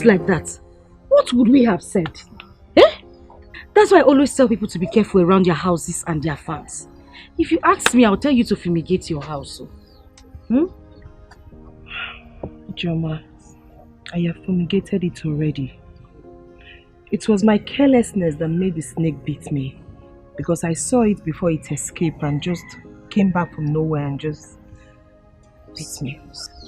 just like that, what would we have said? Eh? That's why I always tell people to be careful around their houses and their farms. If you ask me, I'll tell you to fumigate your house. Joma, I have fumigated it already. It was my carelessness that made the snake beat me. Because I saw it before it escaped and just came back from nowhere and just beat me.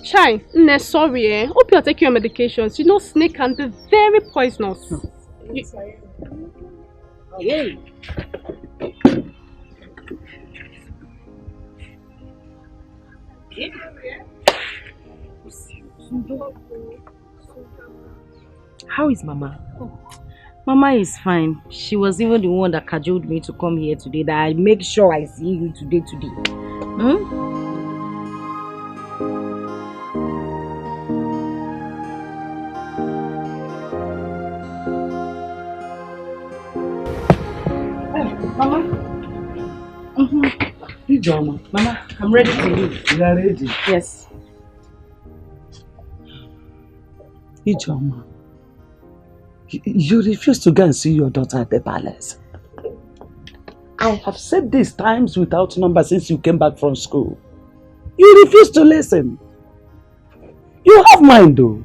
Chai, sorry eh. Hope you're taking your medications. You know snake can be very poisonous. Hey. How is Mama? Mama is fine. She was even the one that cajoled me to come here today, that I make sure I see you today. Mama? Ijoma. Mama, I'm ready to leave. You are ready? Yes. Ijoma, you refuse to go and see your daughter at the palace. I have said this times without number since you came back from school. You refuse to listen. You have mind though.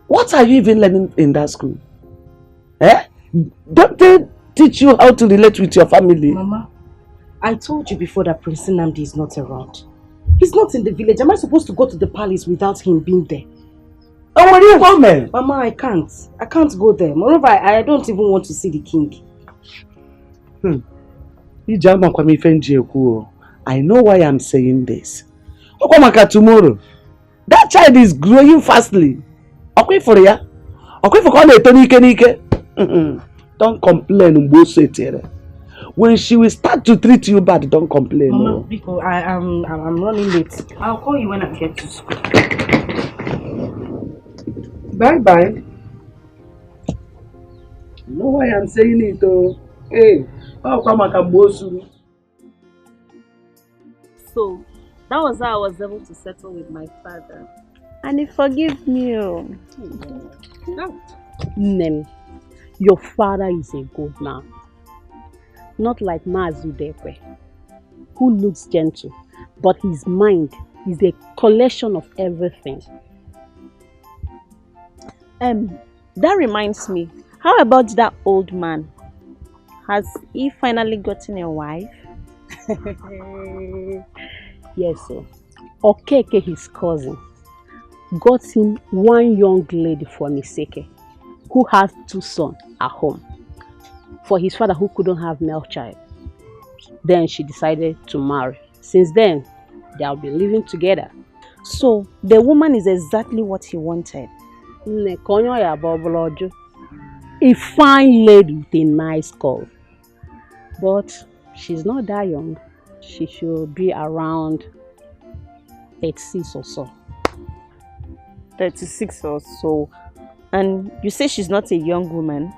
What are you even learning in that school? Eh? Don't they teach you how to relate with your family? Mama, I told you before that Prince Nnamdi is not around. He's not in the village. Am I supposed to go to the palace without him being there? Oh, when you come there? Mama, I can't. I can't go there. Moreover, I don't even want to see the king. I know why I'm saying this. Tomorrow, that child is growing fastly. Okay for ya? Okay for don't complain. When she will start to treat you bad, don't complain. Mama, because I'm running late. I'll call you when I get to school. Bye. You know why I'm saying it though? Hey, how come I can boast you? So, that was how I was able to settle with my father. And he forgave me. Nem, your father is a good man. Not like Mazu Dikeh, who looks gentle, but his mind is a collection of everything. That reminds me, how about that old man? Has he finally gotten a wife? Yes, sir. Okeke, his cousin, got him one young lady from Iseke, who has 2 sons at home, for his father who couldn't have male child. Then she decided to marry. Since then, they'll be living together. So, the woman is exactly what he wanted. A fine lady with a nice curve. But she's not that young. She should be around 36 or so. 36 or so. And you say she's not a young woman?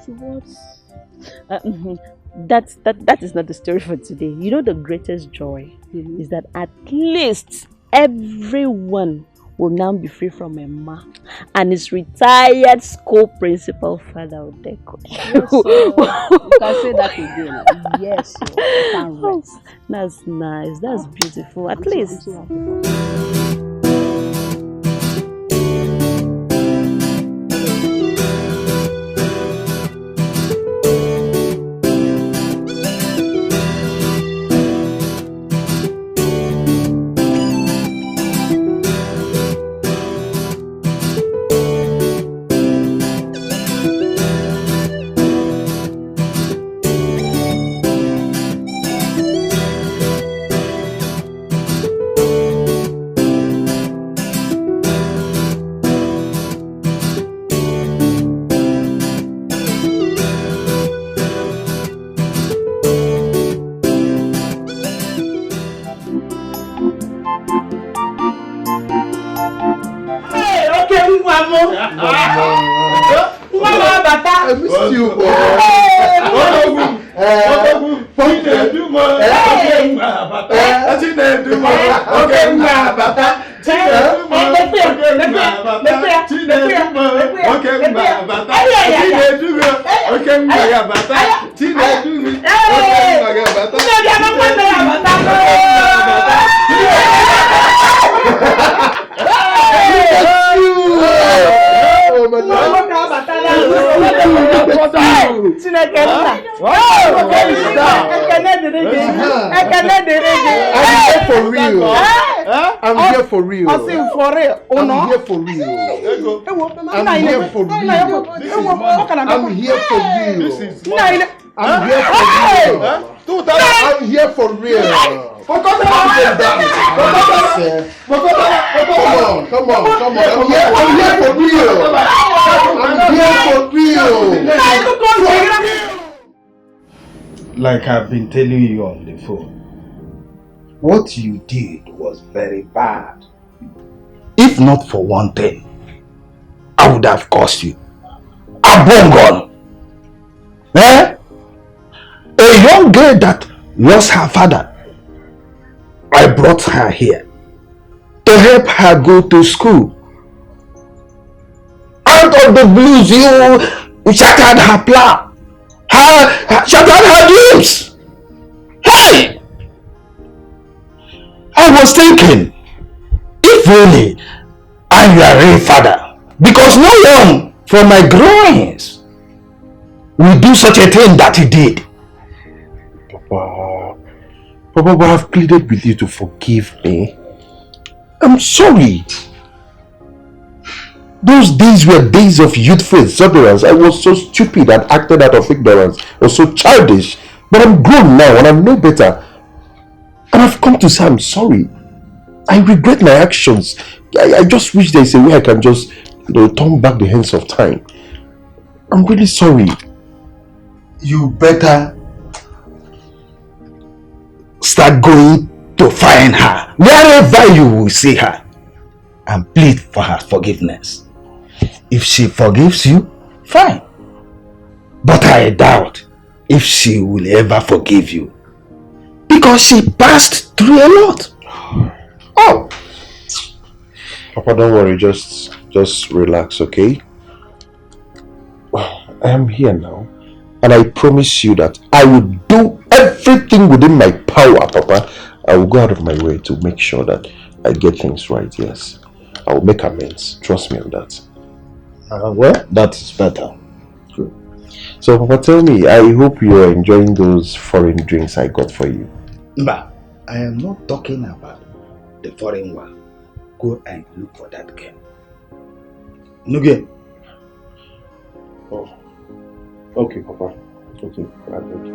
What? That is not the story for today. You know, the greatest joy is that at least everyone will now be free from a ma and his retired school principal father of Dikeh. Yes, you can say that again. Yes, you can rest. That's nice. That's beautiful. At least. I miss you, boy. I'm here for real. I'm here for real. I'm here for real. I'm here for real. I'm here for real. I'm here for real. Come on. I'm here for real. Like I've been telling you on the phone, what you did was very bad. If not for one thing, I would have cursed you. Abongon! Eh? A young girl that lost her father. I brought her here to help her go to school. Out of the blues, you shattered her plan. Shattered her dreams. Hey! I was thinking, if only I'm your real father, because no one from my groins will do such a thing that he did. Papa, I've pleaded with you to forgive me. I'm sorry. Those days were days of youthful exuberance. I was so stupid and acted out of ignorance. I was so childish. But I'm grown now and I know better. And I've come to say I'm sorry. I regret my actions. I just wish there's a way I can just, turn back the hands of time. I'm really sorry. You better start going to find her wherever you will see her and plead for her forgiveness. If she forgives you, fine. But I doubt if she will ever forgive you, because she passed through a lot. Oh, Papa, don't worry. Just relax, okay? I am here now, and I promise you that I will do everything within my power, Papa. I will go out of my way to make sure that I get things right. Yes, I will make amends. Trust me on that. Well, that is better. Good. So, Papa, tell me, I hope you are enjoying those foreign drinks I got for you. But I am not talking about the foreign one. Go and look for that girl. No girl. Oh. Okay, Papa. Okay, I got you.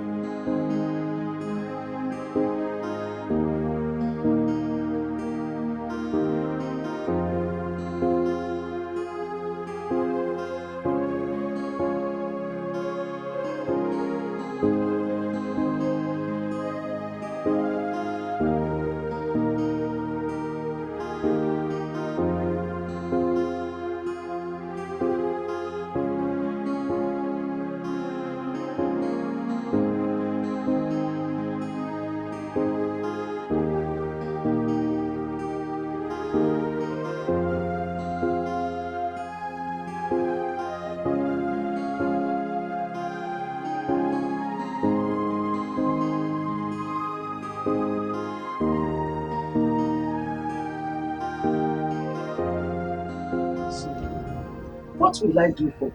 What will I do for?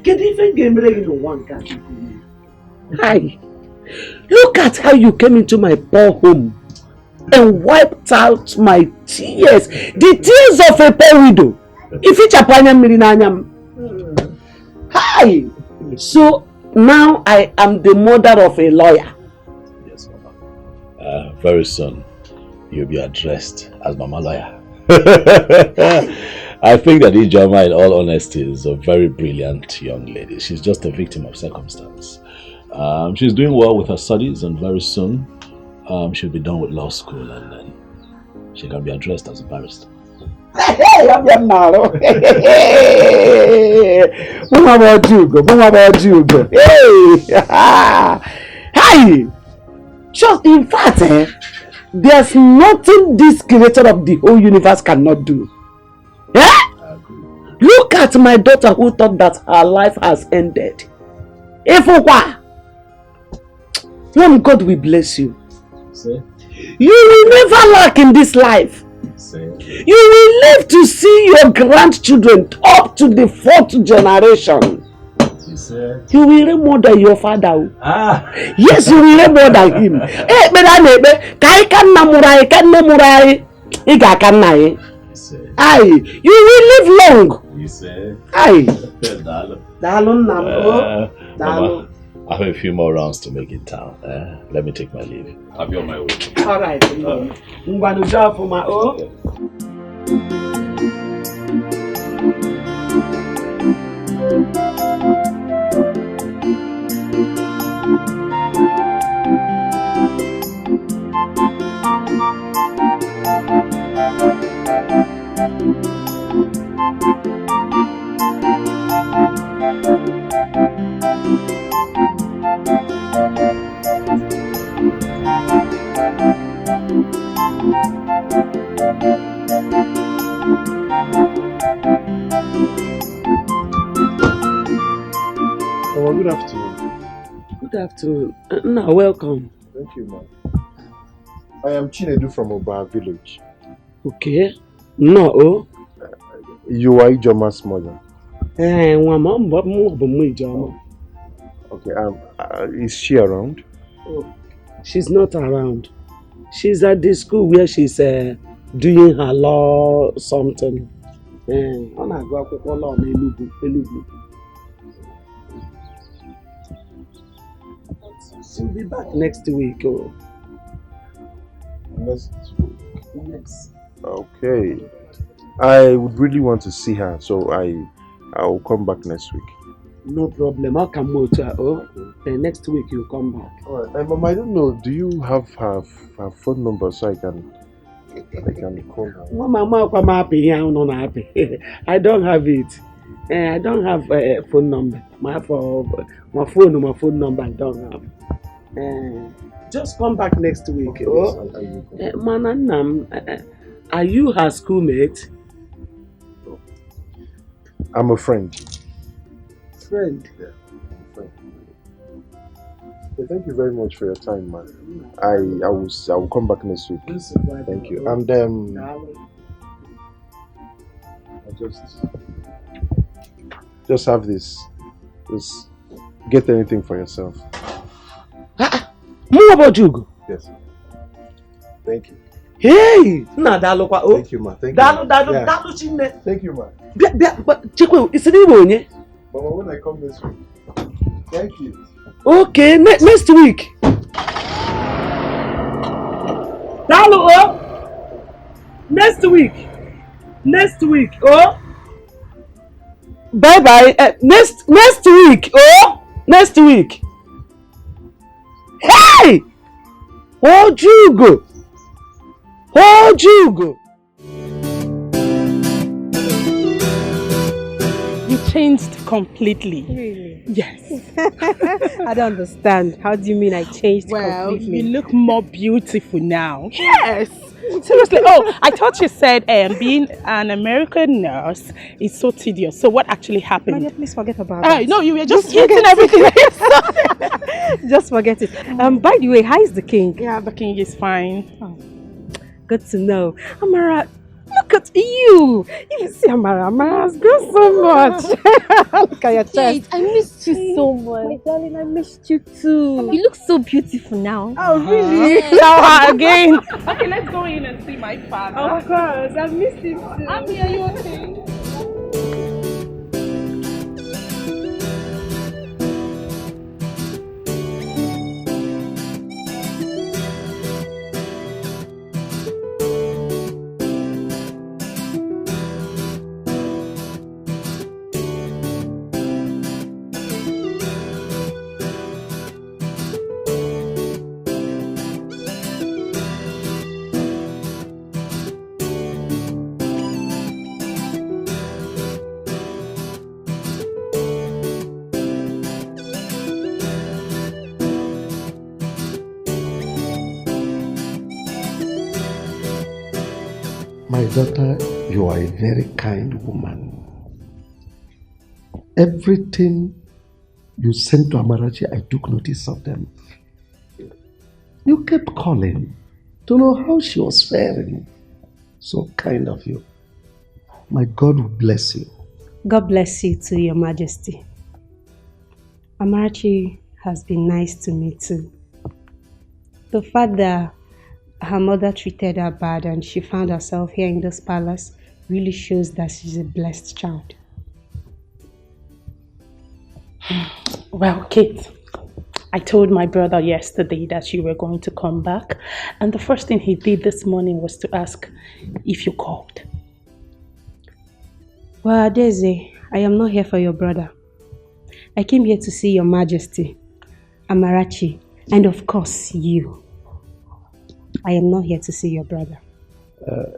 Get even game ready in one country. Hi. Look at how you came into my poor home and wiped out my tears. The tears of a poor widow. If it's a Hi. So now I am the mother of a lawyer. Yes, Mama. Very soon you'll be addressed as Mama Lawyer. I think that Ijoma, in all honesty, is a very brilliant young lady. She's just a victim of circumstance. She's doing well with her studies, and very soon she'll be done with law school, and then she can be addressed as a barrister. Hey, I'm your now. What about you? Hey, hi. Just in fact, there's nothing this creator of the whole universe cannot do. Yeah? Look at my daughter who thought that her life has ended. Ifukwa. When God will bless you. See? You will never lack in this life. See? You will live to see your grandchildren up to the 4th generation. You will reign more than your father. Yes, you will reign more than him. Aye, you will live long. Aye. Mama, I have a few more rounds to make in town. Let me take my leave. I'll be on my way. All right. Oh, good afternoon. Good afternoon. No, welcome. Thank you, ma'am. I am Chinedu from Oba village. Okay. No. You are Ijoma's mother. Okay, is she around? Oh, she's not around. She's at the school where she's doing her law something. She'll be back next week. Oh. Next week? Yes. Okay. I would really want to see her, so I'll come back next week. No problem. I'll come out. Next week you'll come back. Alright. Mom, I don't know. Do you have her phone number so I can call her? I don't have it. I don't have a phone number. My phone number I don't have. Just come back next week. Okay, Mananam, are you her schoolmate? I'm a friend. Friend? Yeah, I'm a friend. Okay, thank you very much for your time, man. I will come back next week. Thank you. And I just have this. Just get anything for yourself. More about you. Yes. Thank you. Hey! Thank you, ma. Thank you. Thank you, ma. But Chikwe, it's an Ibonye. Mama, when I come next week. Thank you. Okay, next week. Next week. Oh. Bye bye. Next week. Oh. Next week. Hey! Oh, Jugo. You changed completely. Really? Yes. I don't understand. How do you mean I changed completely? You look more beautiful now. Yes. Seriously. Oh, I thought you said being an American nurse is so tedious. So what actually happened? Maria, please forget about that. No, you were just hitting everything. Just forget it. By the way, how is the king? Yeah, the king is fine. Oh, good to know. Amara, look at you. You see Amara's grown so much. Look at your chest. I missed you so much. My darling, I missed you too. You look so beautiful now. Oh, really? Now again. Okay, let's go in and see my father. Of course, I missed him too. Abby, are you okay? My daughter, you are a very kind woman. Everything you sent to Amarachi, I took notice of them. You kept calling to know how she was faring. So kind of you. My God will bless you. God bless you too, Your Majesty. Amarachi has been nice to me too. The fact that her mother treated her bad and she found herself here in this palace really shows that she's a blessed child. Well, Kate, I told my brother yesterday that you were going to come back, and the first thing he did this morning was to ask if you called. Well, Adeze, I am not here for your brother. I came here to see Your Majesty, Amarachi, and of course you. I am not here to see your brother.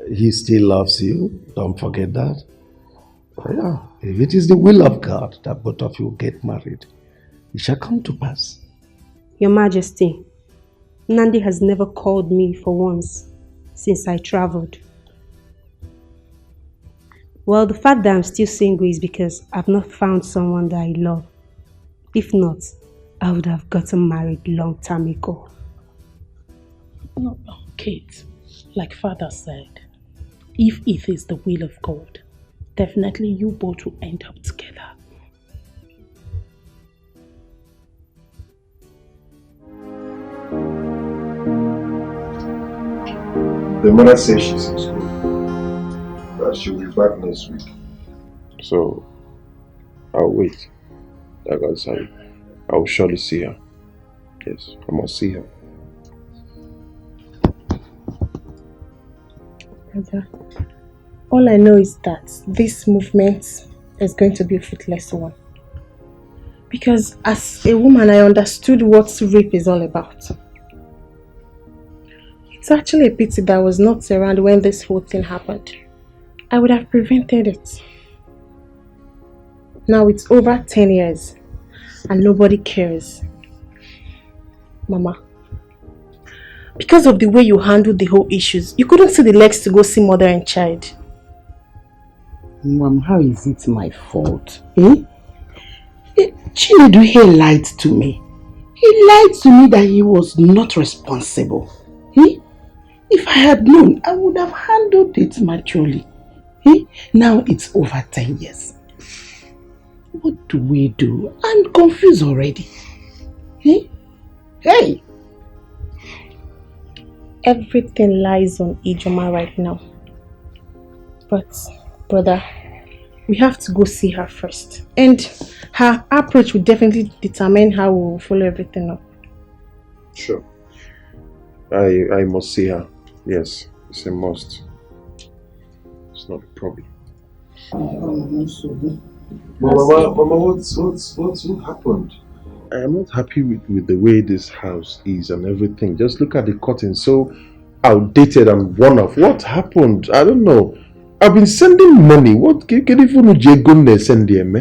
He still loves you. Don't forget that. Yeah, if it is the will of God that both of you get married, it shall come to pass. Your Majesty, Nandi has never called me for once since I traveled. Well, the fact that I'm still single is because I've not found someone that I love. If not, I would have gotten married long time ago. No, Kate, like Father said, if it is the will of God, definitely you both will end up together. The mother says she's in school. That she'll be back next week. So, I'll wait. Like I said, I will surely see her. Yes, I must see her. Brother, all I know is that this movement is going to be a fruitless one. Because as a woman, I understood what rape is all about. It's actually a pity that I was not around when this whole thing happened. I would have prevented it. Now it's over 10 years and nobody cares. Mama, because of the way you handled the whole issues, you couldn't see the legs to go see mother and child. Mom, how is it my fault? Chinedu here lied to me. He lied to me that he was not responsible. If I had known, I would have handled it maturely. Now it's over 10 years. What do we do? I'm confused already. Hey! Everything lies on Ijoma right now. But, brother, we have to go see her first. And her approach will definitely determine how we will follow everything up. Sure. I must see her. Yes, it's a must. It's not a problem. Mama, what happened? I am not happy with the way this house is and everything. Just look at the curtains, so outdated and worn off. What happened? I don't know. I've been sending money. What can you send them?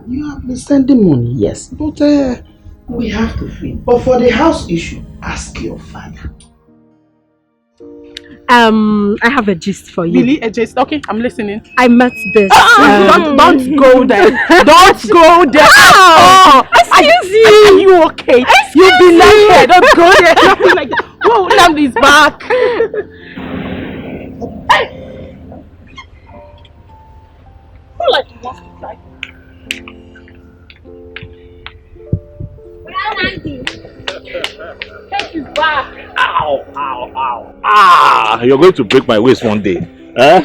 You have been sending money, yes, but we have to feed. But for the house issue, ask your father. I have a gist for you. Really? A gist? Okay, I'm listening. I met this. Don't go there. Don't go there. Oh, excuse you. Are you okay? You'll be like here. Don't go there. Nothing like that. Whoa, Namdi's back. Who like wants to fly? Take his back. Ow, ow, ow. Ah, you're going to break my waist one day. Huh?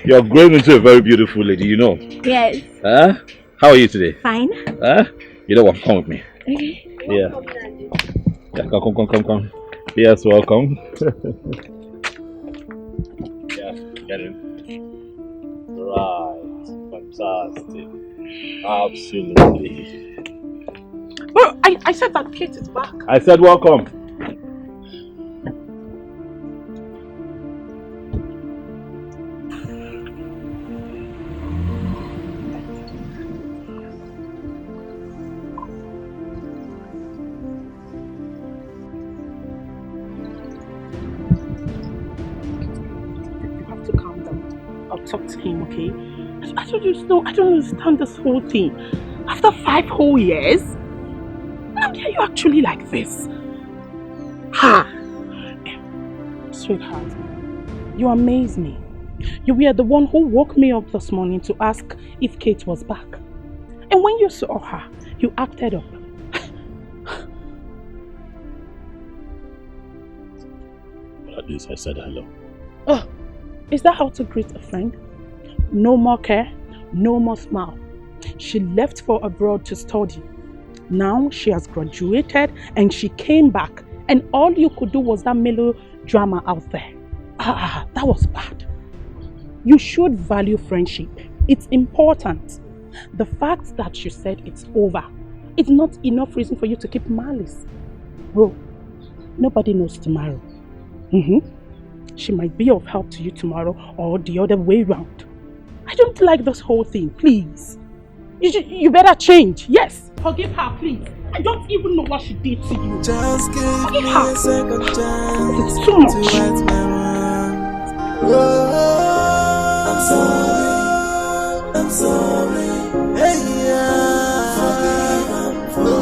You're growing into a very beautiful lady, you know. Yes. Huh? How are you today? Fine. Huh? You know what? Come with me. Okay. Yeah. Yeah, come. Yes, welcome. Yeah, get in. Right. Fantastic. Absolutely. Well, I said that Kate is back. I said welcome. You have to calm down. I'll talk to him, okay? I don't understand this whole thing. After 5 whole years? Namdi, are you actually like this? Ha! Sweetheart, you amaze me. You were the one who woke me up this morning to ask if Kate was back. And when you saw her, you acted up. Well, at least I said hello. Oh, is that how to greet a friend? No more care, no more smile. She left for abroad to study. Now she has graduated and she came back, and all you could do was that melodrama out there. That was bad. You should value friendship. It's important. The fact that you said it's over, it's not enough reason for you to keep malice. Bro, nobody knows tomorrow. She might be of help to you tomorrow or the other way round. I don't like this whole thing, please. You better change, yes. Forgive her, please. I don't even know what she did to you. Just give Forgive me her. a second chance It's too much. to right my wrongs. Oh, I'm sorry, hey yeah. Forgive,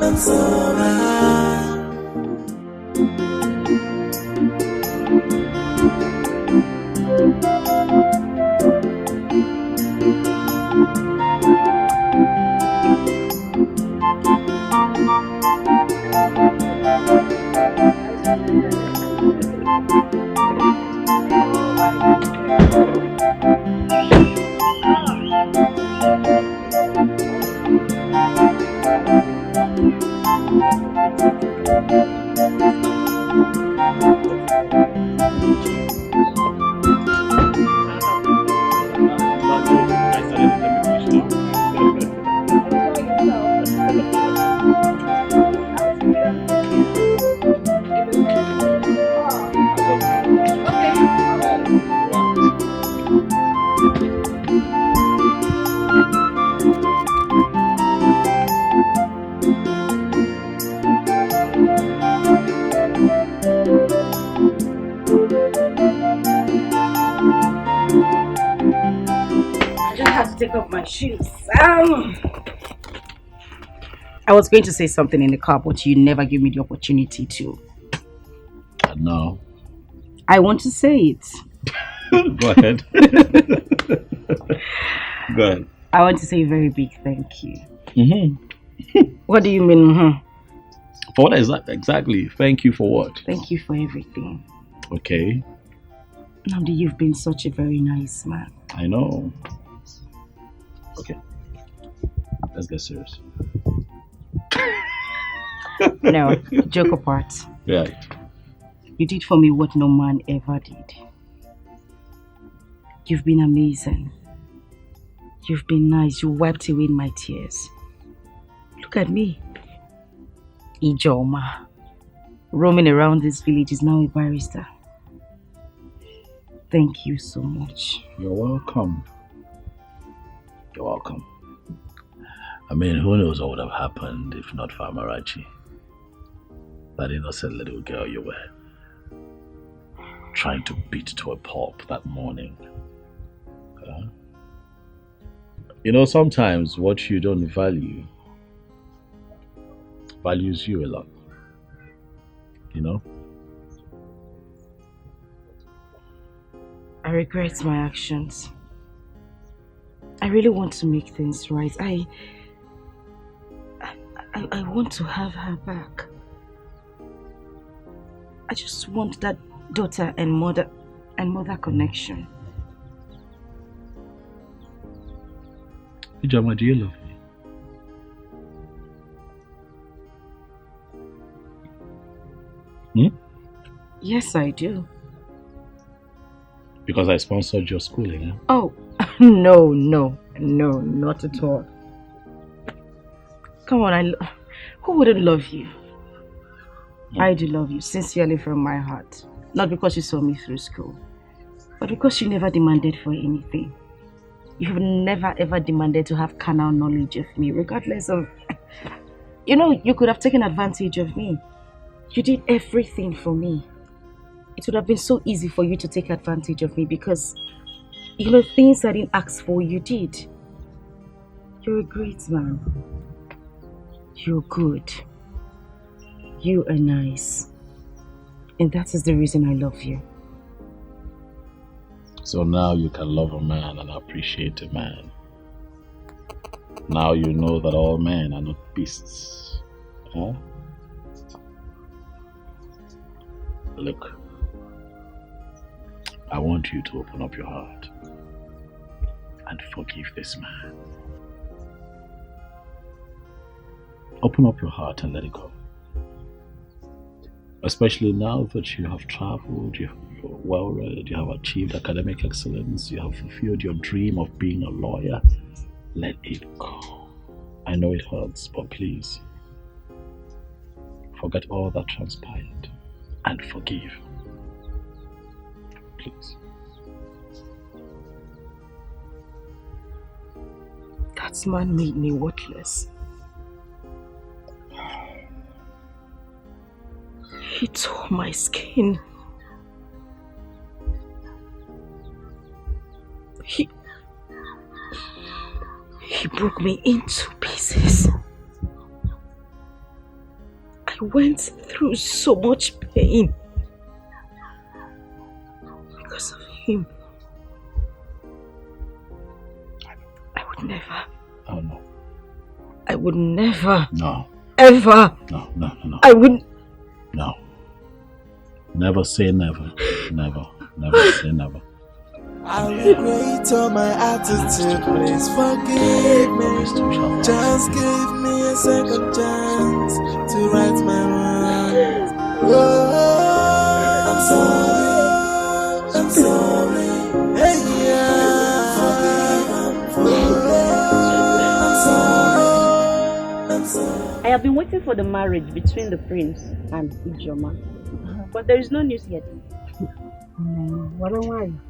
I'm sorry. Take off my shoes. I was going to say something in the car, but you never give me the opportunity to. No. I want to say it. Go ahead. Go ahead. I want to say a very big thank you. What do you mean? For what exactly? Thank you for what? Thank you for everything. Okay. Namdi, you've been such a very nice man. I know. Okay. Let's get serious. No, joke apart. Right. You did for me what no man ever did. You've been amazing. You've been nice. You wiped away my tears. Look at me. Ijoma. Roaming around this village is now a barrister. Thank you so much. You're welcome. You're welcome. I mean, who knows what would have happened if not for Amarachi? That innocent little girl you were trying to beat to a pulp that morning. You know, sometimes what you don't value values you a lot. You know? I regret my actions. I really want to make things right. I want to have her back. I just want that daughter and mother connection. Ijoma, do you love me? Yes, I do. Because I sponsored your schooling, huh? Oh, no, not at all. Come on, who wouldn't love you? I do love you sincerely from my heart. Not because you saw me through school, but because you never demanded for anything. You've never ever demanded to have carnal knowledge of me, regardless of... You know, you could have taken advantage of me. You did everything for me. It would have been so easy for you to take advantage of me because You know, things I didn't ask for, you did. You're a great man. You're good. You are nice. And that is the reason I love you. So now you can love a man and appreciate a man. Now you know that all men are not beasts. Huh? Look, I want you to open up your heart and forgive this man. Open up your heart and let it go. Especially now that you have traveled, you're well read, you have achieved academic excellence, you have fulfilled your dream of being a lawyer. Let it go. I know it hurts, but please, forget all that transpired and forgive. Please. That man made me worthless. He tore my skin. He broke me into pieces. I went through so much pain because of him. I would never. Oh no. I would never. No. Ever. No. I would. No. Never say never. Never. Never say never. I regret all my attitude, please forgive me. Just give me a second chance to right my wrongs. Oh, I'm sorry, hey yeah, I'm sorry. I have been waiting for the marriage between the prince and Ijoma, but there is no news yet.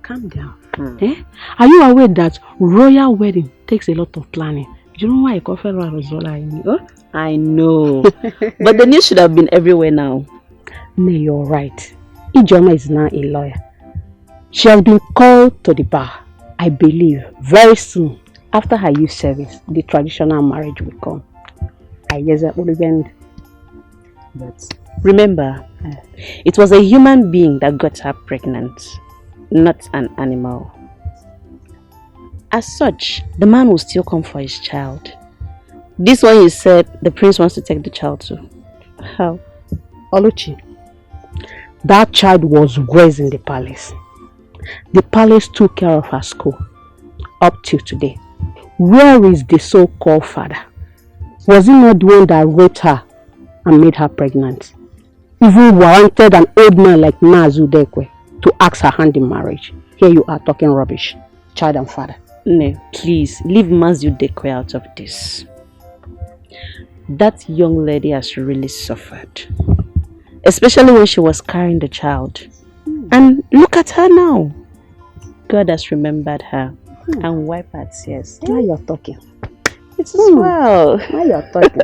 Calm down. Eh? Are you aware that royal wedding takes a lot of planning? Do you know why I call Federal Rozola in me? I know. But the news should have been everywhere now. No, you're right. Ijoma is now a lawyer. She has been called to the bar. I believe very soon, after her youth service, the traditional marriage will come. I guess that will end. But remember, it was a human being that got her pregnant, not an animal. As such, the man will still come for his child. This one you said the prince wants to take the child to. How? Oluchi, that child was raised in the palace. The palace took care of her school up till today. Where is the so-called father? Was he not the one that raped her and made her pregnant? Even warranted an old man like Mazu Dikeh to ask her hand in marriage. Here you are talking rubbish. Child and father. No, please, leave Mazu Dikeh out of this. That young lady has really suffered. Especially when she was carrying the child. And look at her now. God has remembered her and wiped her tears. Now you're talking. It's well. Now you're talking.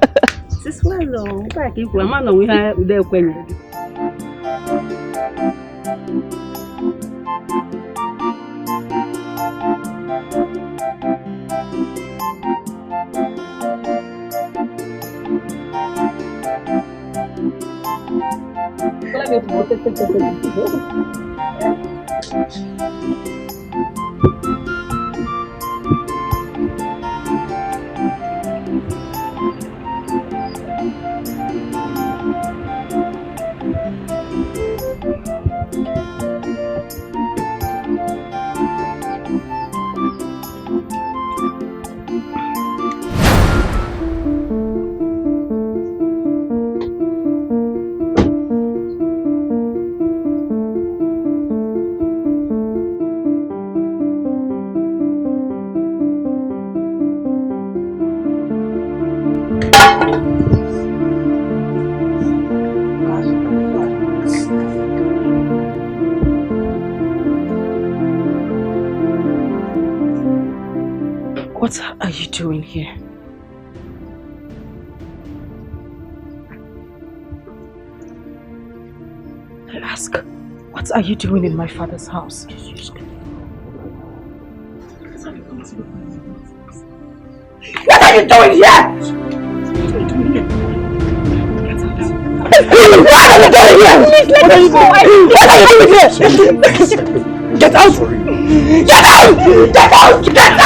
It's well, though. What are you doing here? I ask, what are you doing in my father's house? What are you doing here? What are you doing here? What are you doing here? Get out! Get out! Get out! Get out!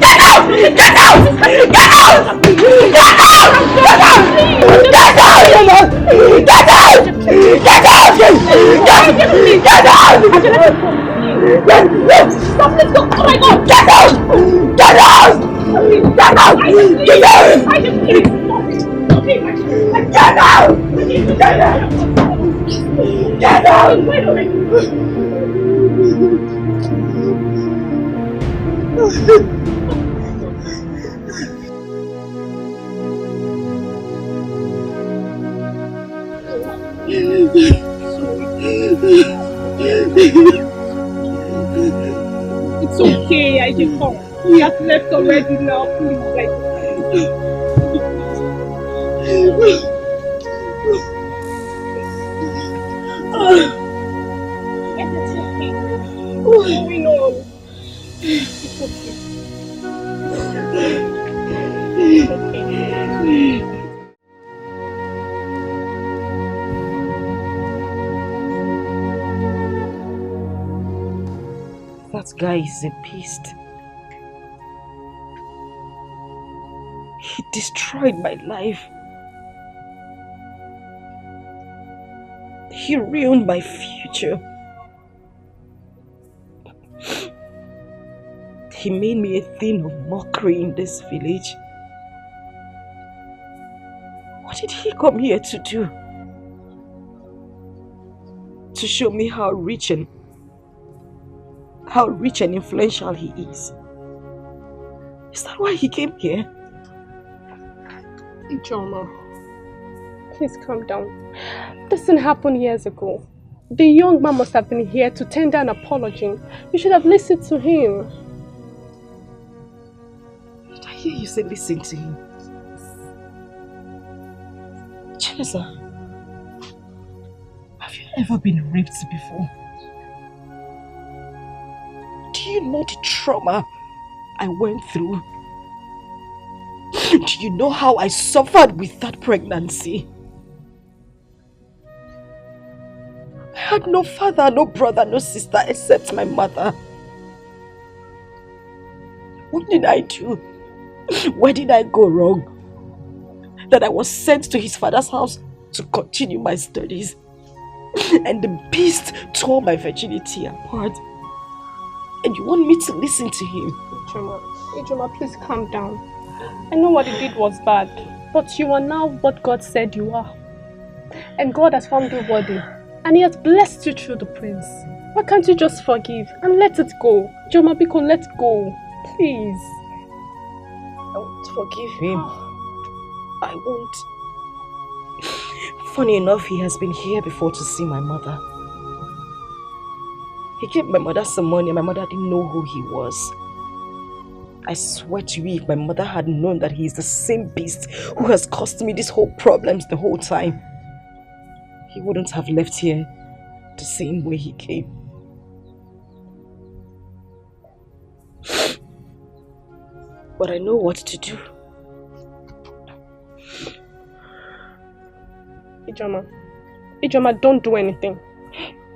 Get out! Get out! Get out! Get out! Get out! Get out! Get out! Get out! Get out! Stop! Let's go! Oh my God! Get out! Get out! Get out! Get out! Get out! Get out! Get out! It's okay, I just come. He has left already now, please. What's going on? It's okay. It's okay. That guy is a beast. He destroyed my life. He ruined my future. He made me a thing of mockery in this village. What did he come here to do? To show me how rich and influential he is. Is that why he came here? Ijoma, please calm down. This didn't happen years ago. The young man must have been here to tender an apology. You should have listened to him. Did I hear you say listen to him? Chelsa, have you ever been raped before? Do you know the trauma I went through? Do you know how I suffered with that pregnancy? I had no father, no brother, no sister except my mother. What did I do? Where did I go wrong? That I was sent to his father's house to continue my studies. And the beast tore my virginity apart. And you want me to listen to him? Ijoma, please calm down. I know what he did was bad, but you are now what God said you are. And God has found you worthy, and He has blessed you through the prince. Why can't you just forgive and let it go? Ijoma Biko, let go. Please. I won't forgive him. I won't. Funny enough, he has been here before to see my mother. He gave my mother some money and my mother didn't know who he was. I swear to you, if my mother had known that he is the same beast who has caused me these whole problems the whole time, he wouldn't have left here the same way he came. But I know what to do. Ijoma, don't do anything.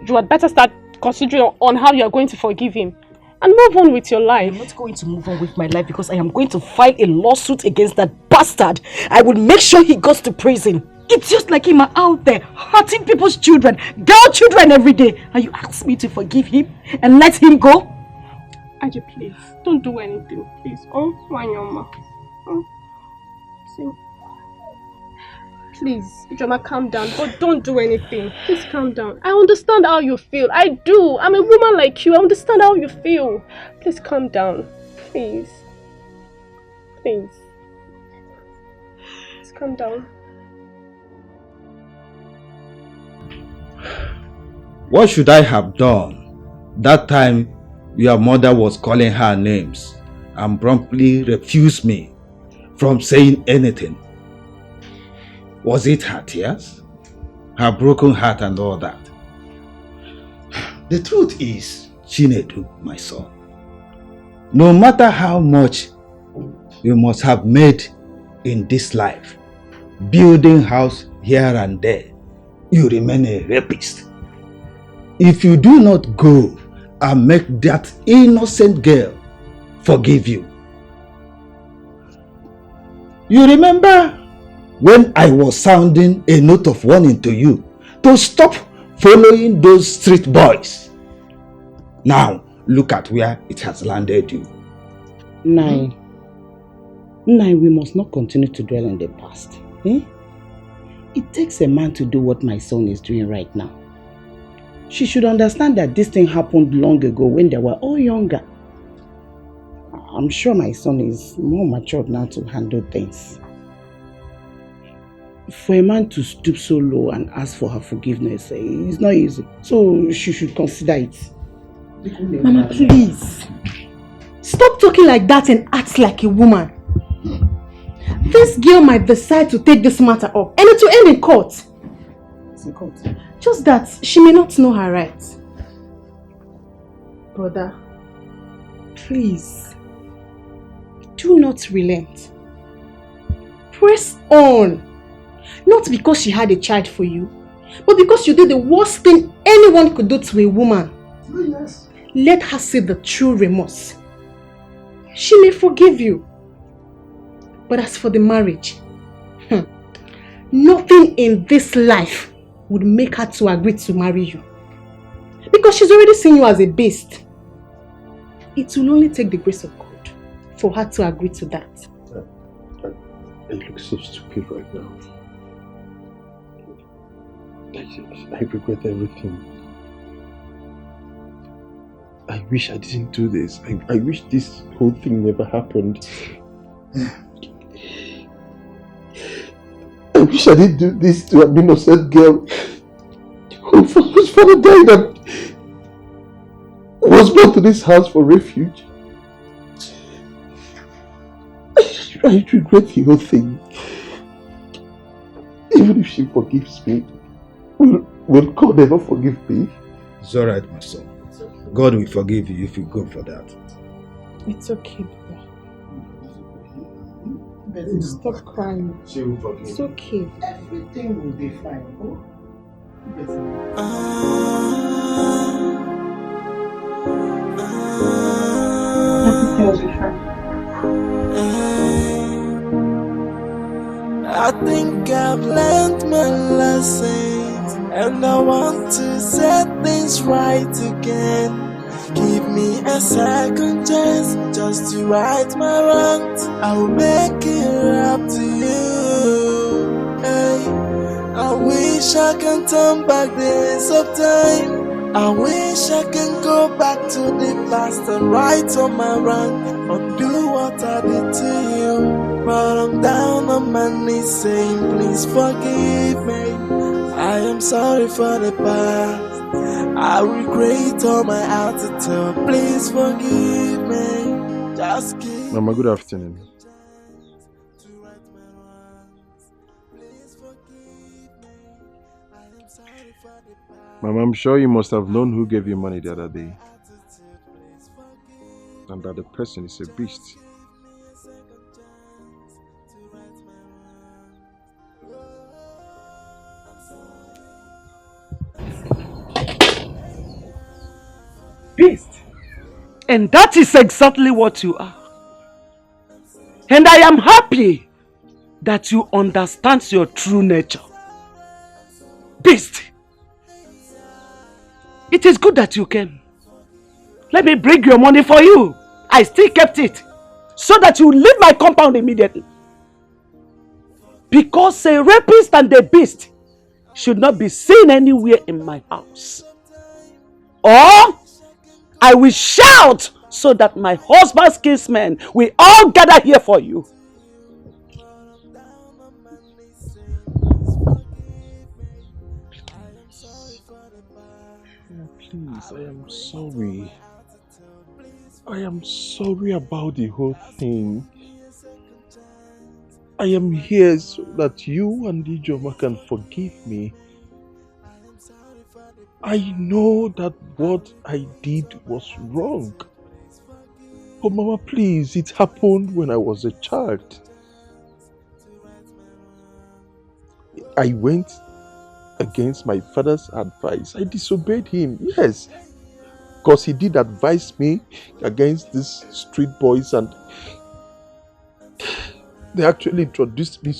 You had better start considering on how you are going to forgive him and move on with your life. I'm not going to move on with my life because I am going to file a lawsuit against that bastard. I will make sure he goes to prison. It's just like him out there hurting people's children, girl children every day. And you ask me to forgive him and let him go? Aji, please, don't do anything, please. Oh, Wanyoma. Oh, see. Please, Ijoma, calm down, but don't do anything. Please calm down. I understand how you feel. I do. I'm a woman like you. I understand how you feel. Please calm down. Please. Please. Please calm down. What should I have done that time your mother was calling her names and promptly refused me from saying anything? Was it her tears? Her broken heart and all that? The truth is, Chinedu, my son, No matter how much you must have made in this life, building house here and there, you remain a rapist. If you do not go and make that innocent girl forgive you. You remember when I was sounding a note of warning to you to stop following those street boys? Now, look at where it has landed you. Nine, we must not continue to dwell in the past. Eh? It takes a man to do what my son is doing right now. She should understand that this thing happened long ago when they were all younger. I'm sure my son is more matured now to handle things. For a man to stoop so low and ask for her forgiveness, it's not easy. So she should consider it. Mama, please. Stop talking like that and act like a woman. This girl might decide to take this matter up and it will end in court. It's in court. Just that she may not know her rights. Brother, please, do not relent. Press on. Not because she had a child for you, but because you did the worst thing anyone could do to a woman. Yes. Let her see the true remorse. She may forgive you. But as for the marriage, nothing in this life would make her to agree to marry you. Because she's already seen you as a beast. It will only take the grace of God for her to agree to that. I look so stupid right now. I regret everything. I wish I didn't do this. I wish this whole thing never happened. I wish I didn't do this to an innocent girl whose father died and was brought to this house for refuge. I regret the whole thing. Even if she forgives me, will God ever forgive me? It's alright, my son. God will forgive you if you go for that. It's okay, brother. Stop crying. She will forgive you. It's okay. Everything will be fine. Oh? Everything will be fine. I think I've learned my lessons, and I want to set things right again. Give me a second chance just to right my wrongs. I will make it up to you. Hey, I wish I can turn back the hands of time. I wish I can go back to the past and right on my wrong, undo what I did to you. But I'm down on my knees saying, please forgive me. I am sorry for the past. I regret all my attitude. Please forgive me. Just give Mama, good afternoon. Mama, I'm sure you must have known who gave you money the other day. And that the person is a beast. Beast. And that is exactly what you are. And I am happy that you understand your true nature. Beast. It is good that you came. Let me bring your money for you. I still kept it so that you leave my compound immediately. Because a rapist and a beast should not be seen anywhere in my house. Or I will shout so that my husband's kinsmen will all gather here for you. Please, I am sorry. I am sorry about the whole thing. I am here so that you and Ijoma can forgive me. I know that what I did was wrong. Oh, Mama, please, it happened when I was a child. I went against my father's advice. I disobeyed him, yes. Because he did advise me against these street boys, and they actually introduced me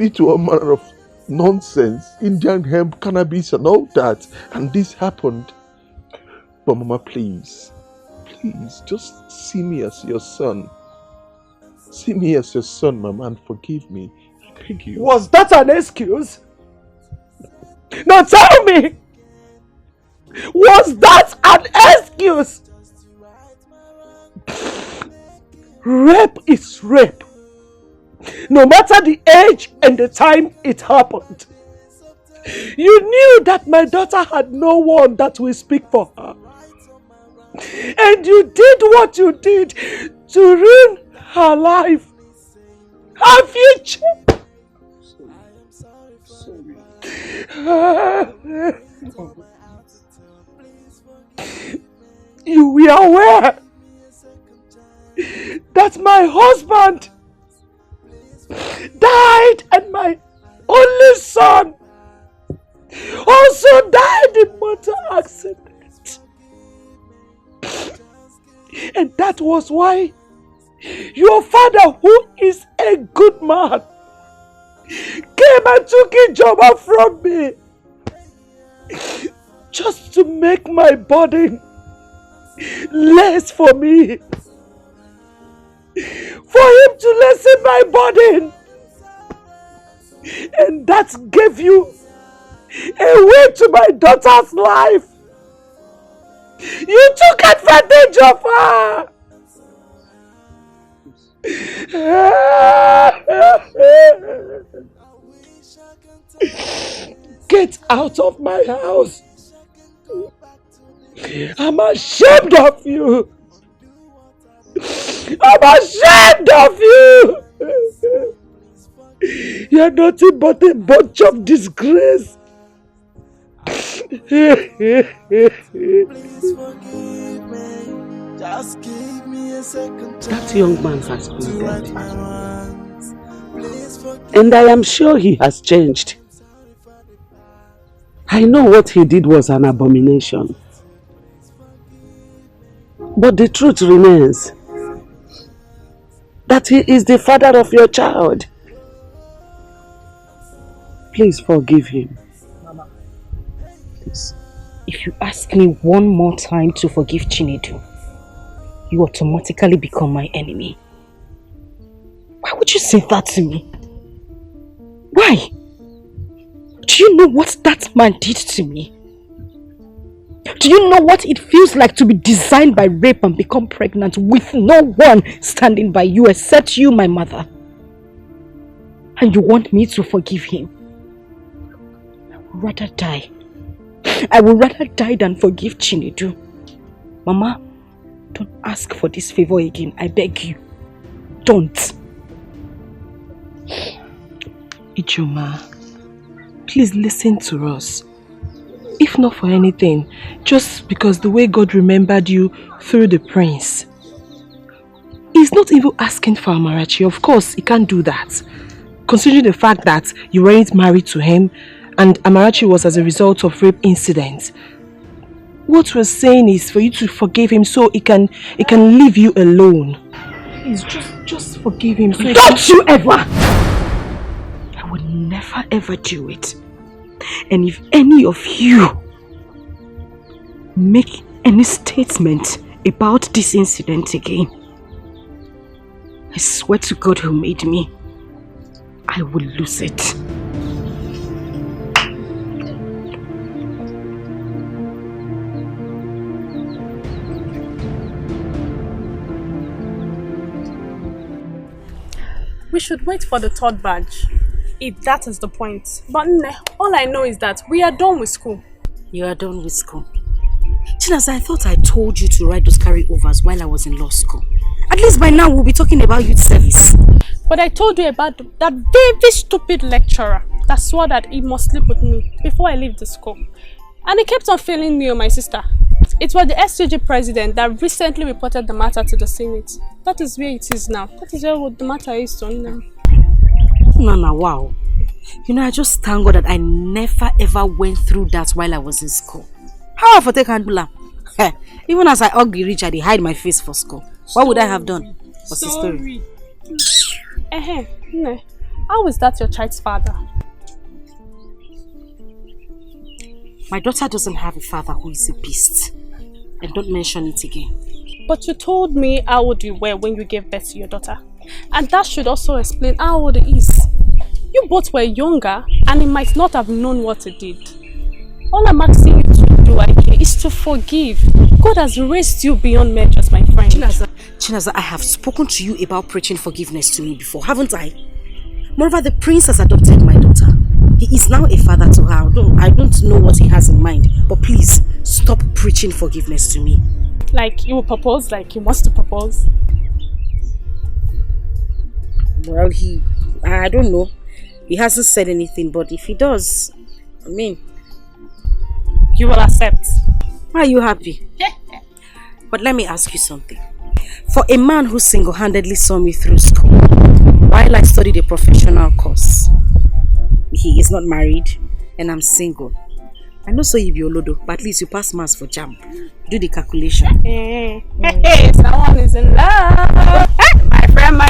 to all manner of nonsense, Indian hemp, cannabis and all that. And this happened. But Mama, please, just see me as your son. See me as your son, Mama, and forgive me. I beg you. Was that an excuse? Now tell me! Was that an excuse? Rape is rape. No matter the age and the time it happened. You knew that my daughter had no one that will speak for her. And you did what you did to ruin her life, her future. You were aware that my husband died and my only son also died in motor accident. And that was why your father, who is a good man, came and took Ijoma from me just to make my burden less for me. For him to lessen my burden. And that gave you a way to my daughter's life. You took advantage of her. Get out of my house. I'm ashamed of you. I'm ashamed of you. You're nothing but a bunch of disgrace. That young man has been dead. And I am sure he has changed. I know what he did was an abomination. But the truth remains that he is the father of your child. Please forgive him. Mama, please. If you ask me one more time to forgive Chinedu, you automatically become my enemy. Why would you say that to me? Why? Do you know what that man did to me? Do you know what it feels like to be designed by rape and become pregnant with no one standing by you except you, my mother? And you want me to forgive him? I would rather die. I would rather die than forgive Chinedu. Mama, don't ask for this favor again. I beg you. Don't. Ijoma, please listen to us. If not for anything, just because the way God remembered you through the prince. He's not even asking for Amarachi. Of course, he can't do that. Considering the fact that you weren't married to him and Amarachi was as a result of rape incident. What we're saying is for you to forgive him so he can leave you alone. Please, just forgive him. So Don't you ever! I would never ever do it. And if any of you make any statement about this incident again, I swear to God who made me, I will lose it. We should wait for the third badge, if that is the point. But all I know is that we are done with school. You are done with school. Chinas, I thought I told you to write those carryovers while I was in law school. At least by now we'll be talking about youth service. But I told you about that very stupid lecturer that swore that he must sleep with me before I leave the school. And he kept on failing me or my sister. It was the SCG president that recently reported the matter to the Senate. That is where it is now. That is where the matter is done now. Nana, wow. You know, I just thank God that I never ever went through that while I was in school. How I for take handle am? Even as I ugly rich, I hide my face for school. What would I have done? What's the story? How is that your child's father? My daughter doesn't have a father who is a beast. And don't mention it again. But you told me how old you were when you gave birth to your daughter. And that should also explain how old he is. You both were younger and he might not have known what he did. All I'm asking you to do, Ike, is to forgive. God has raised you beyond measures, my friend. Chinaza, I have spoken to you about preaching forgiveness to me before, haven't I? Moreover, the prince has adopted my daughter. He is now a father to her. I don't know what he has in mind, but please stop preaching forgiveness to me. Like he will propose, like he wants to propose. Well, I don't know. He hasn't said anything, but if he does, I mean, you will accept. Are you happy? But let me ask you something. For a man who single-handedly saw me through school, while I studied a professional course, he is not married and I'm single. I know so you be Olodo, but at least you pass maths for JAMB. Do the calculation. Hey, someone is in love. My friend.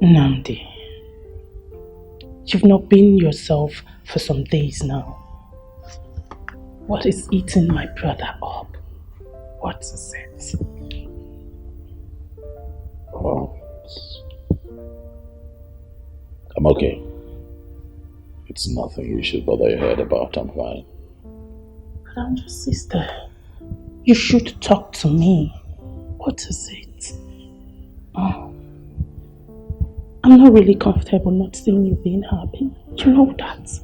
Namdi, you've not been yourself for some days now. What is eating my brother up? What is it? Oh. I'm okay. It's nothing you should bother your head about. I'm fine. But I'm your sister. You should talk to me. What is it? Oh. I'm not really comfortable not seeing you being happy. You know that.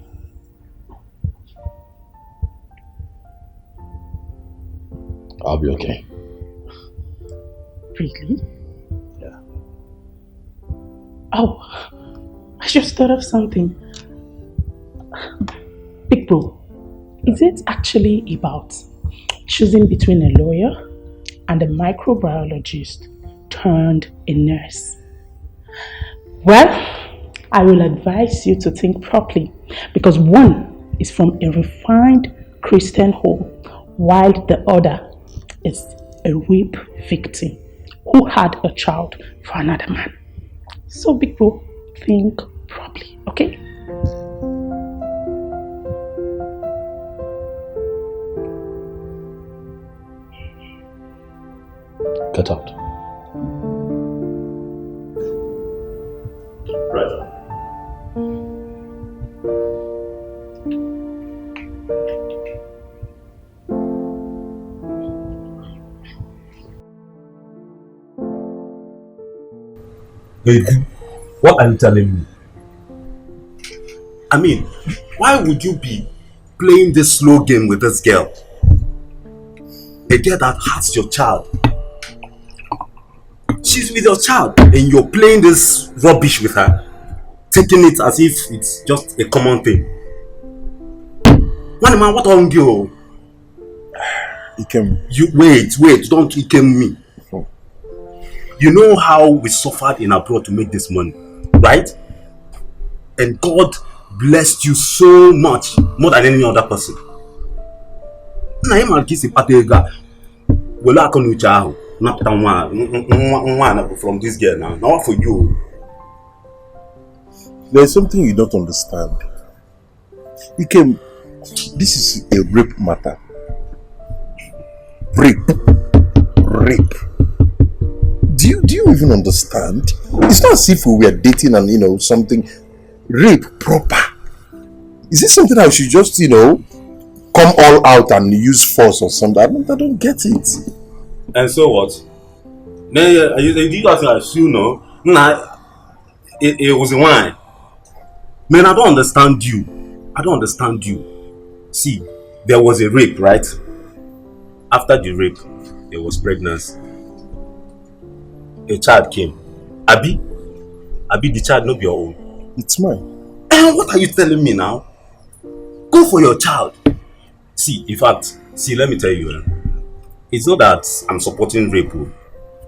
I'll be okay. Really? Yeah. Oh, I just thought of something. Big bro, is it actually about choosing between a lawyer and a microbiologist turned a nurse? Well, I will advise you to think properly because one is from a refined Christian home while the other is a rape victim who had a child for another man. So big bro, think properly, okay? Get out. Right. Baby, what are you telling me? I mean, why would you be playing this slow game with this girl? A girl that has your child. She's with your child and you're playing this rubbish with her. Taking it as if it's just a common thing. One man, what on you? You wait, don't Ikem me. You know how we suffered in abroad to make this money, right? And God blessed you so much, more than any other person. Na him and kissing patega. Wala konucha not one from this girl now. Now for you. There's something you don't understand. This is a rape matter. Rape. Do you even understand? It's not as if we were dating and something. Rape proper. Is this something I should just, come all out and use force or something? I don't get it. And so what? You guys assume, it was a wine. Man, I don't understand you. See, there was a rape, right? After the rape, there was pregnancy. A child came. Abi, the child not be your own. It's mine. And what are you telling me now? Go for your child. See, in fact, let me tell you, it's not that I'm supporting rape.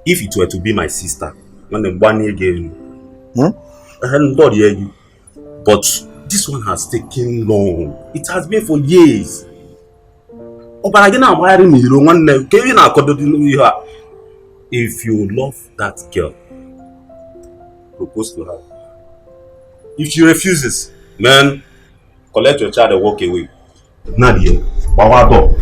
If it were to be my sister, when the one again, I hadn't thought you. But this one has taken long. It has been for years. Oh, but again, I'm wiring me. If you love that girl, propose to her. If she refuses, man, collect your child and walk away. Nadia, Bawado.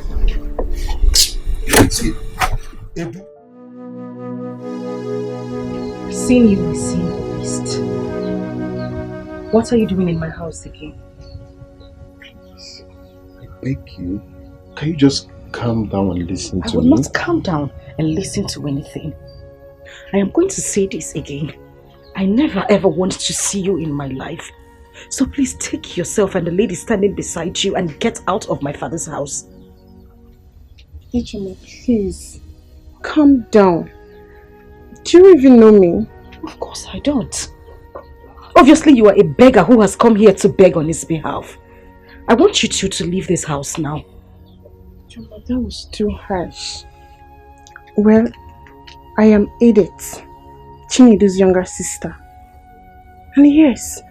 Seeing you is seeing the beast. What are you doing in my house again? Please, I beg you. Can you just calm down and listen to me? I will not calm down and listen to anything. I am going to say this again. I never ever want to see you in my life. So please take yourself and the lady standing beside you and get out of my father's house. Ijoma, please, calm down. Do you even know me? Of course I don't. Obviously you are a beggar who has come here to beg on his behalf. I want you two to leave this house now. Ijoma, that was too harsh. Well, I am Edith, Chinedu's younger sister. And yes,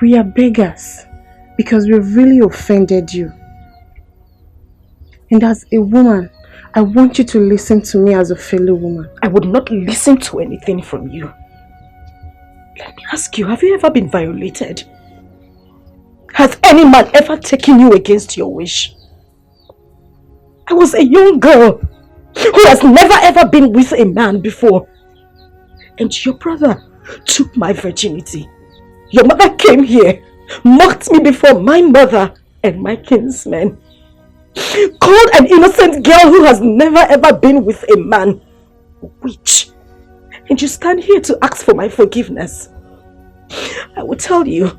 we are beggars because we've really offended you. And as a woman, I want you to listen to me as a fellow woman. I would not listen to anything from you. Let me ask you, have you ever been violated? Has any man ever taken you against your wish? I was a young girl who has never ever been with a man before. And your brother took my virginity. Your mother came here, mocked me before my mother and my kinsmen. Called an innocent girl who has never ever been with a man a witch. And you stand here to ask for my forgiveness. I will tell you,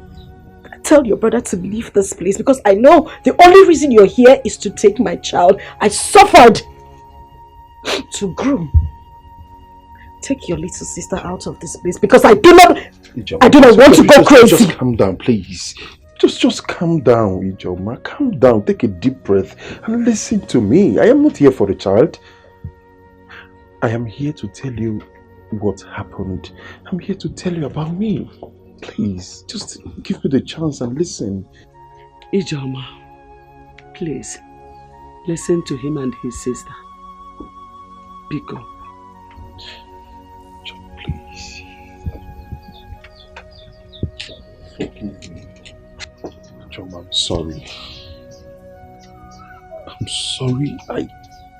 tell your brother to leave this place because I know the only reason you're here is to take my child. I suffered to groom. Take your little sister out of this place because I do not want to go crazy. Just calm down, please. Just calm down, Ijoma. Calm down. Take a deep breath and listen to me. I am not here for the child. I am here to tell you what happened. I'm here to tell you about me. Please, just give me the chance and listen. Ijoma, please, listen to him and his sister. Biko. Please. Forgive me. Ijoma, I'm sorry. I'm sorry.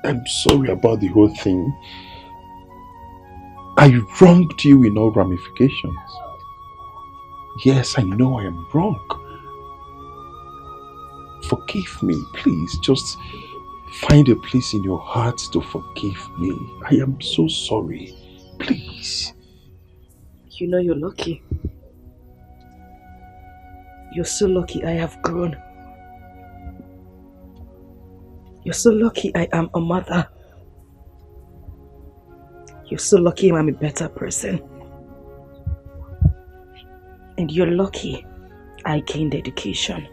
I'm sorry about the whole thing. I wronged you in all ramifications. Yes, I know I am wrong. Forgive me, please. Just find a place in your heart to forgive me. I am so sorry. Please. You know you're lucky. You're so lucky I have grown. You're so lucky I am a mother. You're so lucky I'm a better person. And you're lucky I gained education.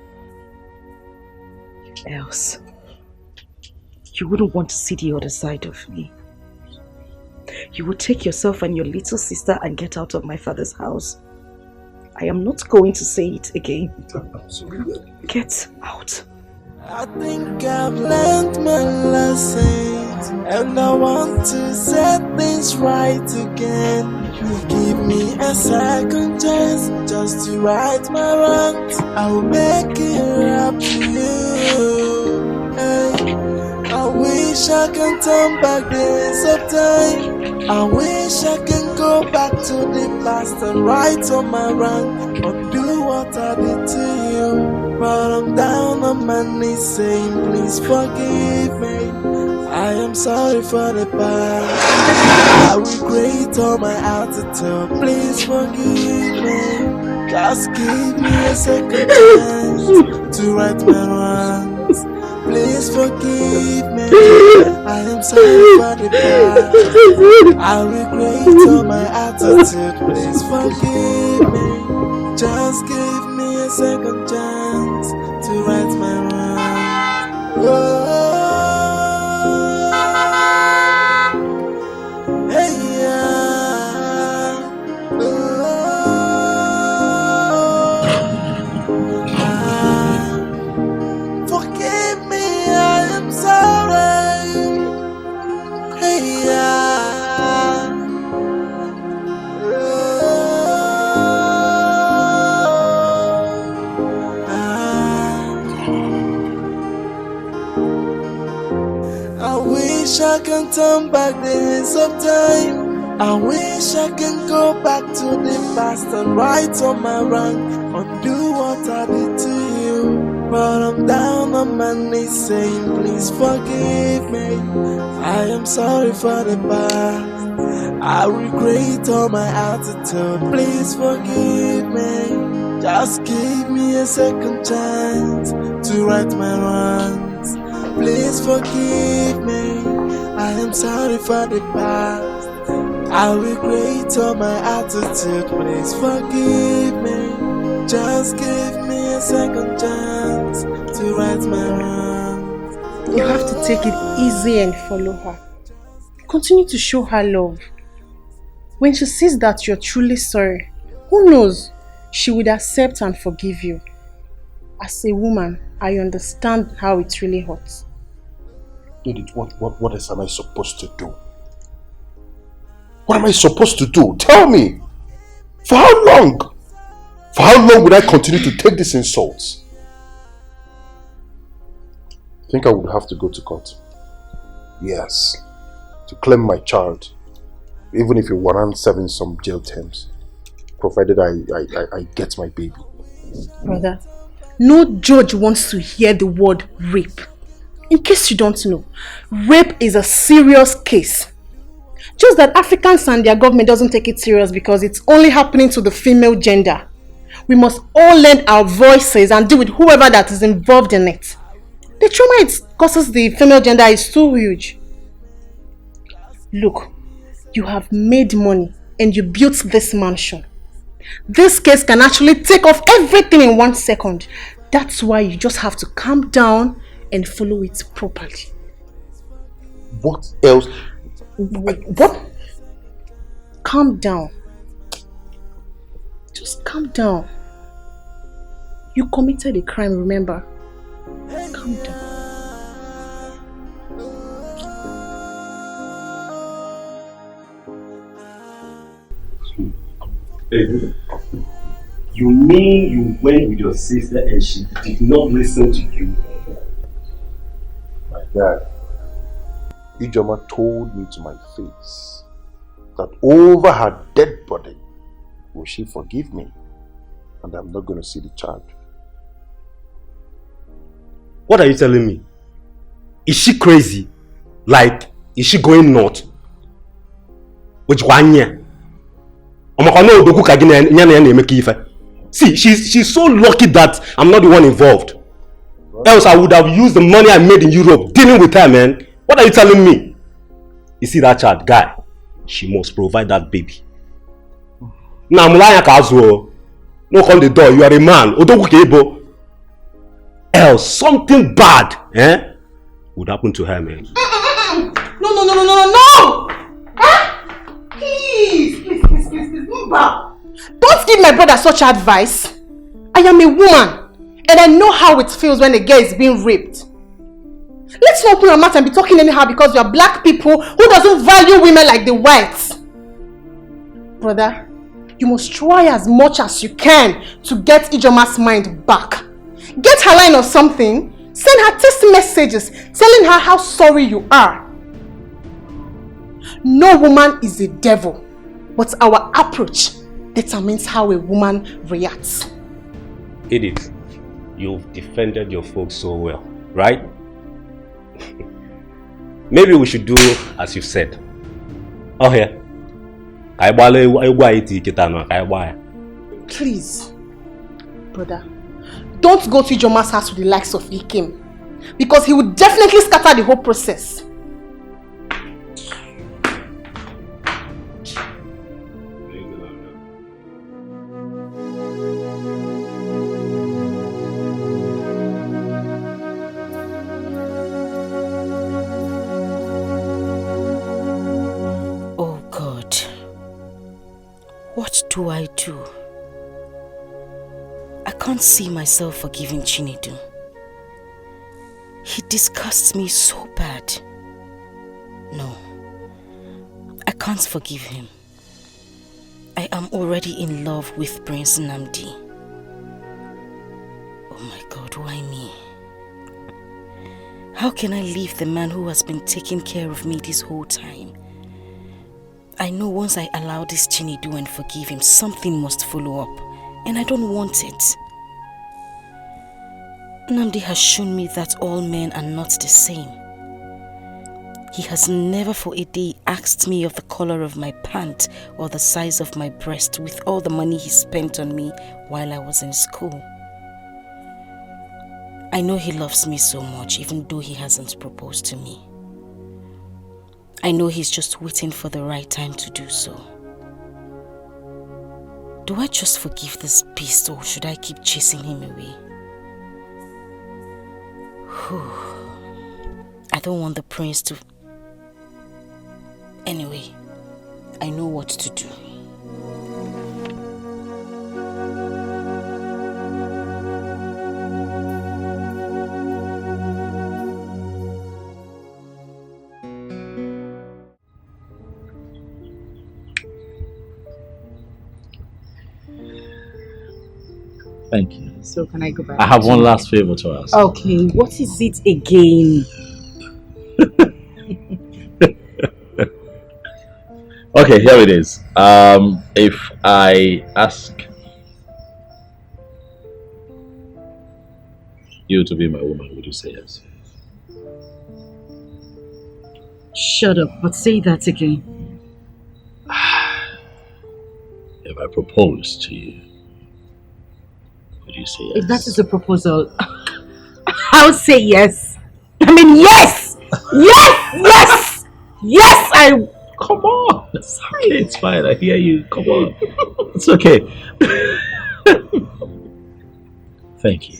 Else, you wouldn't want to see the other side of me. You would take yourself and your little sister and get out of my father's house. I am not going to say it again. Get out. I think I've learned my lessons, and I want to set things right again. Give me a second chance just to right my wrongs. I'll make it up to you. Hey, I wish I can turn back days of time. I wish I can go back to the past and right on my wrong, but do what I did to you. But I'm down on my knees saying, please forgive me. I am sorry for the past. I regret all my attitude. Please forgive me. Just give me a second chance to right my wrongs. Please forgive me. I am sorry for the past. I regret all my attitude. Please forgive me. Just give me a second chance to right my wrongs. Oh, hey, yeah. Oh, forgive me, I am sorry. Hey, yeah. I wish I can turn back the hands of time. I wish I can go back to the past and right on my wrong, undo what I did to you. But I'm down on my knees saying, please forgive me. I am sorry for the past. I regret all my attitude. Please forgive me. Just give me a second chance to right my wrongs. Please forgive me. I am sorry for the past. I regret all my attitude. Please forgive me. Just give me a second chance to right my wrongs. You have to take it easy and follow her. Continue to show her love. When she sees that you're truly sorry, who knows, she would accept and forgive you. As a woman, I understand how it really hurts. Edith, what else am I supposed to do? What am I supposed to do? Tell me! For how long? For how long would I continue to take these insults? I think I would have to go to court. Yes. To claim my child. Even if it warrants serving some jail terms. Provided I get my baby. Brother, no judge wants to hear the word rape. In case you don't know, rape is a serious case. Just that Africans and their government doesn't take it serious because it's only happening to the female gender. We must all lend our voices and deal with whoever that is involved in it. The trauma it causes the female gender is too huge. Look, you have made money and you built this mansion. This case can actually take off everything in 1 second. That's why you just have to calm down and follow it properly. What else? What? Calm down. Just calm down. You committed a crime, remember? Calm down. Hey, you mean you went with your sister and she did not listen to you? My dad, Ijoma told me to my face that over her dead body will she forgive me and I'm not going to see the child. What are you telling me? Is she crazy? Like, is she going nuts? Which one year? See, she's so lucky that I'm not the one involved. Else I would have used the money I made in Europe dealing with her, man. What are you telling me? You see that child, guy? She must provide that baby. Now, Mulaya Kazuo, knock on the door, you are a man. Else, something bad would happen to her, man. No! Please, move back. Don't give my brother such advice. I am a woman and I know how it feels when a girl is being raped. Let's not open our mouth and be talking anyhow because we are black people who doesn't value women like the whites. Brother, you must try as much as you can to get Ijoma's mind back. Get her line or something. Send her text messages telling her how sorry you are. No woman is a devil, but our approach determines how a woman reacts. Edith, you've defended your folks so well, right? Maybe we should do as you said. Oh yeah. Please, brother, don't go to Ijoma's house with the likes of Ikem, because he would definitely scatter the whole process. What do I do? I can't see myself forgiving Chinedu. He disgusts me so bad. No, I can't forgive him. I am already in love with Prince Nnamdi. Oh my God, why me? How can I leave the man who has been taking care of me this whole time? I know once I allow this Chinedu and forgive him, something must follow up, and I don't want it. Nnamdi has shown me that all men are not the same. He has never for a day asked me of the color of my pant or the size of my breast with all the money he spent on me while I was in school. I know he loves me so much, even though he hasn't proposed to me. I know he's just waiting for the right time to do so. Do I just forgive this beast, or should I keep chasing him away? I don't want the prince to... Anyway, I know what to do. Thank you. So can I go back? I have one last favor to ask. Okay, what is it again? Okay, here it is. If I ask you to be my woman, would you say yes? Shut up, but say that again. If I propose to you, would you say yes? If that is a proposal, I'll say yes. I mean, yes! Yes! Yes! Yes! Come on! It's okay, it's fine. I hear you. Come on. It's okay. Thank you.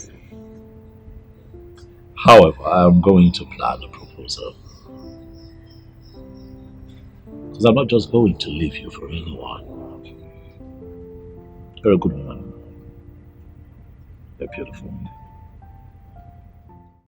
However, I'm going to plan a proposal. Because I'm not just going to leave you for anyone. You're a good woman. You're beautiful.